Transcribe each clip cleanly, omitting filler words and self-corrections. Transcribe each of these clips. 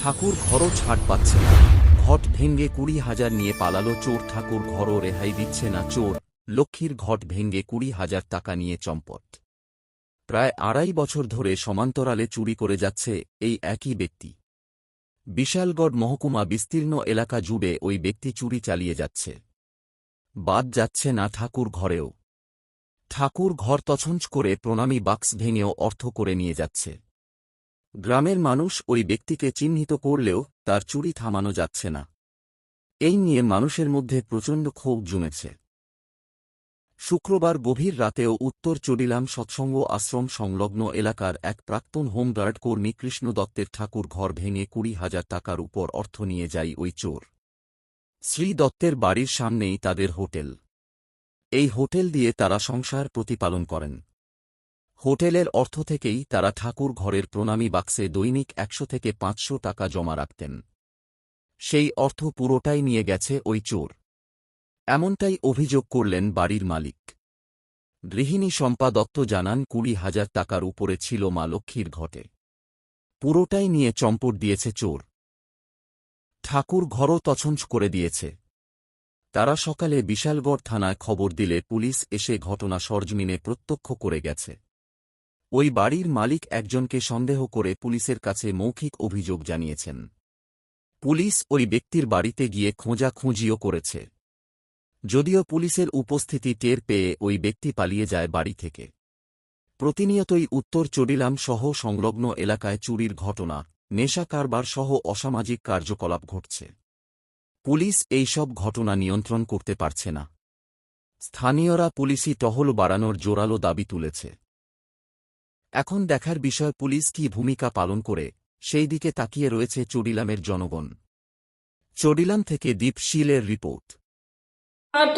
ঠাকুর ঘরও ছাড় পাচ্ছে না। ঘট ভেঙ্গে 20,000 নিয়ে পালালো চোর। ঠাকুর ঘরও রেহাই দিচ্ছে না চোর। লক্ষ্মীর ঘট ভেঙ্গে 20,000 টাকা নিয়ে চম্পট। প্রায় 2.5 বছর ধরে সমান্তরালে চুরি করে যাচ্ছে এই একই ব্যক্তি। বিশালগড় মহকুমা বিস্তীর্ণ এলাকা জুড়ে ওই ব্যক্তি চুরি চালিয়ে যাচ্ছে। বাদ যাচ্ছে না ঠাকুর ঘরেও। ঠাকুর ঘর তছনছ করে প্রণামী বাক্স ভেঙেও অর্থ করে নিয়ে যাচ্ছে। গ্রামের মানুষ ওই ব্যক্তিকে চিহ্নিত করলেও তার চুরি থামানো যাচ্ছে না। এই নিয়ে মানুষের মধ্যে প্রচণ্ড ক্ষোভ জমেছে। শুক্রবার গভীর রাতেও উত্তর চরিলাম সৎসঙ্গ আশ্রম সংলগ্ন এলাকার এক প্রাক্তন হোমগার্ড কর্মী কৃষ্ণ দত্তের ঠাকুর ঘর ভেঙে 20,000 টাকার উপর অর্থ নিয়ে যায় ওই চোর। শ্রী দত্তের বাড়ির সামনেই তাদের হোটেল। এই হোটেল দিয়ে তারা সংসার প্রতিপালন করেন। হোটেলের অর্থ থেকেই তারা ঠাকুর ঘরের প্রণামী বাক্সে দৈনিক 100 থেকে 500 টাকা জমা রাখতেন। সেই অর্থ পুরোটাই নিয়ে গেছে ওই চোর। এমনটাই অভিযোগ করলেন বাড়ির মালিক। গৃহিণী শম্পা দত্ত জানান 20,000 টাকার উপরে ছিল মা লক্ষ্মীর ঘটে। পুরোটাই নিয়ে চম্পট দিয়েছে চোর। ঠাকুর ঘরও তছনছ করে দিয়েছে। তারা সকালে বিশালগড় থানায় খবর দিলে পুলিশ এসে ঘটনা সরজমিনে প্রত্যক্ষ করে গেছে। ওই বাড়ির মালিক একজনকে সন্দেহ করে পুলিশের কাছে মৌখিক অভিযোগ জানিয়েছেন। পুলিশ ওই ব্যক্তির বাড়িতে গিয়ে খোঁজাখুঁজিও করেছে। যদিও পুলিশের উপস্থিতি টের পেয়ে ওই ব্যক্তি পালিয়ে যায় বাড়ি থেকে। প্রতিনিয়তই উত্তর চরিলাম সহ সংলগ্ন এলাকায় চুরির ঘটনা, নেশা কারবার সহ অসামাজিক কার্যকলাপ ঘটছে। পুলিশ এই সব ঘটনা নিয়ন্ত্রণ করতে পারছে না। স্থানীয়রা পুলিশি টহল বাড়ানোর জোরালো দাবি তুলেছে। এখন দেখার বিষয় পুলিশ কী ভূমিকা পালন করে, সেই দিকে তাকিয়ে রয়েছে চরিলামের জনগণ। চরিলাম থেকে দীপশীলের রিপোর্ট।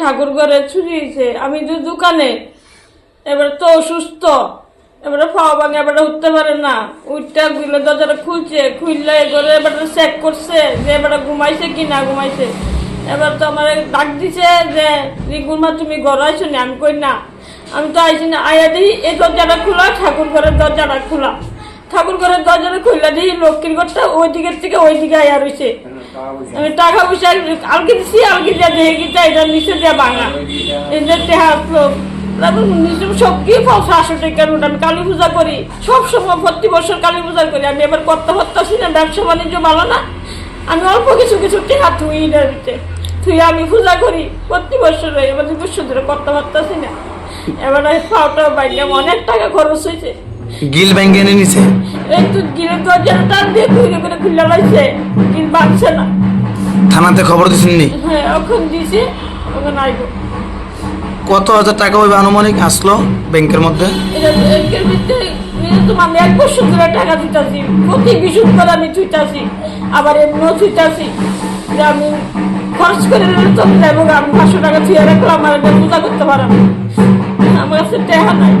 ঠাকুর ঘরে চুরি হয়েছে, আমি তো দোকানে, এবার তো অসুস্থ, এবারে খাওয়া ভাঙে, এবারে উঠতে পারে না। উঠতে গুলো দরজাটা খুলছে, খুললে এবারে এবারে চেক করছে যে এবারে ঘুমাইছে কি না ঘুমাইছে। এবার তো আমার ডাক দিছে যে রিগুলমা তুমি ঘর আইছো না? আমি কই না, আমি তো আইছি না। আয়া দিই এই দরজাটা খোলা, ঠাকুর ঘরের দরজাটা খোলা। ঠাকুর ঘরের দরজাটা খুললে দিই লক্ষ্মীর ঘরটা ওই দিকের থেকে ওই দিকে আয়া রয়েছে। আমি টাকা পয়সা আলগি দিছি, আলগি দিয়ে দেখে গিয়ে এটা নিচে দিয়ে ভাঙা এই যে টেহা আসলো। সব কি 500 টাকার নোট। আমি কালী পূজা করি সবসময়, প্রতি বছর কালী পূজা করি। আমি এবার করতে পারতাছি না, ব্যবসা বাণিজ্য ভালো না। আমি অল্প কিছু কিছু টেহা থুই থুই আমি পূজা করি প্রতি বছর। এবার 2 বছর ধরে করতে পারতাছি না। এবার পাওটা বাইরে অনেক টাকা খরচ হয়েছে। গিল ব্যাংকে এনে নিছে, এই তো গিলের দরজাটা টান দিয়ে খুলে করে খুলে লাইছে, গিল বাঁধছে না। থানাতে খবর দিছেন নি? হ্যাঁ, ওখান দিয়েছে, ওখানে আইব। কত হাজার টাকা ওই আনুমানিক আসলো ব্যাংকের মধ্যে? ব্যাংকের ভিতরে আমি 1 বছর ধরে টাকা দিতেছি, প্রতি বিশুদ্ধ করে আমি থুইতাছি, আবার এমনিও থুইতাছি যে আমি খরচ করে চলে যাবো। আমি 500 টাকা থুয়ে রাখলাম, আমার পূজা করতে পারলাম। আমার কাছে টাকা নাই।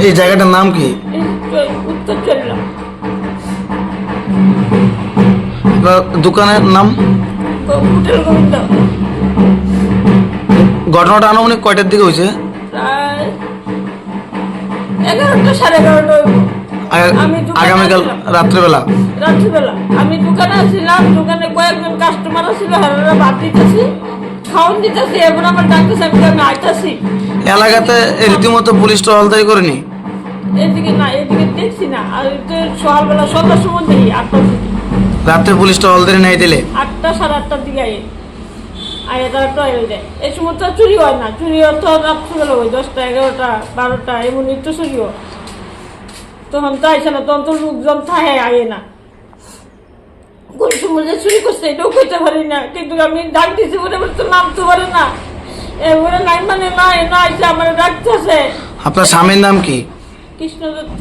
এই জায়গাটার নাম কি? উত্তর চললাম। দোকানের নাম হোটেল গোবিন্দ। ঘটনাটা আনুমানিক কয়টার দিকে হয়েছে? প্রায় 11টা 11:30। আগামীকাল রাত্রেবেলা। আমি দোকানে আসছিলাম, দোকানে কয়েকজন কাস্টমার ছিল, হারারা ভাত দিতেছি, খাওয়ান দিতেছি। এবার আমার ডাকতেছে, আমি আইতাছি। এলাকাতে রীতিমতো পুলিশ টহলদারি করেনি? এদিকে না, এদিকে দেখছি না। আর সকালবেলা 7টার সময় দেখি, 8টার দিকে। রাত্রে পুলিশ টহলদারি নাই দিলে? 8টা 8:30 দিকে আয়ে তারা টয়লেট দেয়। এই সময় তো চুরি হয় না, চুরি হয় তো রাত্রিবেলা হয় 10টা 11টা 12টা এমনই তো চুরি হয়। তখন তো আইসে না, তখন তো লোকজন থাকে আয়ে না। কোন সময় যে চুরি করছে এটাও কইতে পারি না, কিন্তু আমি ডাক দিছি বলে তো নামতে পারে না। এবারে নাই মানে নাই না আইসে আমার ডাকতেছে। আপনার স্বামীর নাম কি? কৃষ্ণ দত্ত।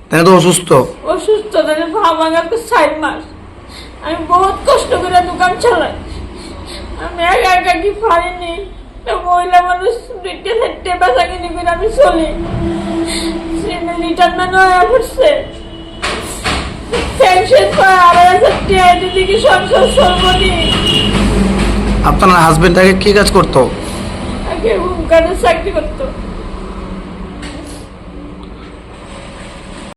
তাই তো অসুস্থ? অসুস্থ, তাদের পা ভাঙা তো 4 মাস। আমি বহুত কষ্ট করে দোকান চালাই। আমি একা কি পারিনি। মহিলা মানুষ 2টা 4টে বেচা কিনি করে আমি চলি। রিটার্নম্যান হয়ে পড়ছে, পেনশন পায় 2,500 টাকা, এদিকে সংসার চলবনি। আপনার হাজবেন্ড আগে কি কাজ করতো? আগে হোমগার্ডের চাকরি করতো।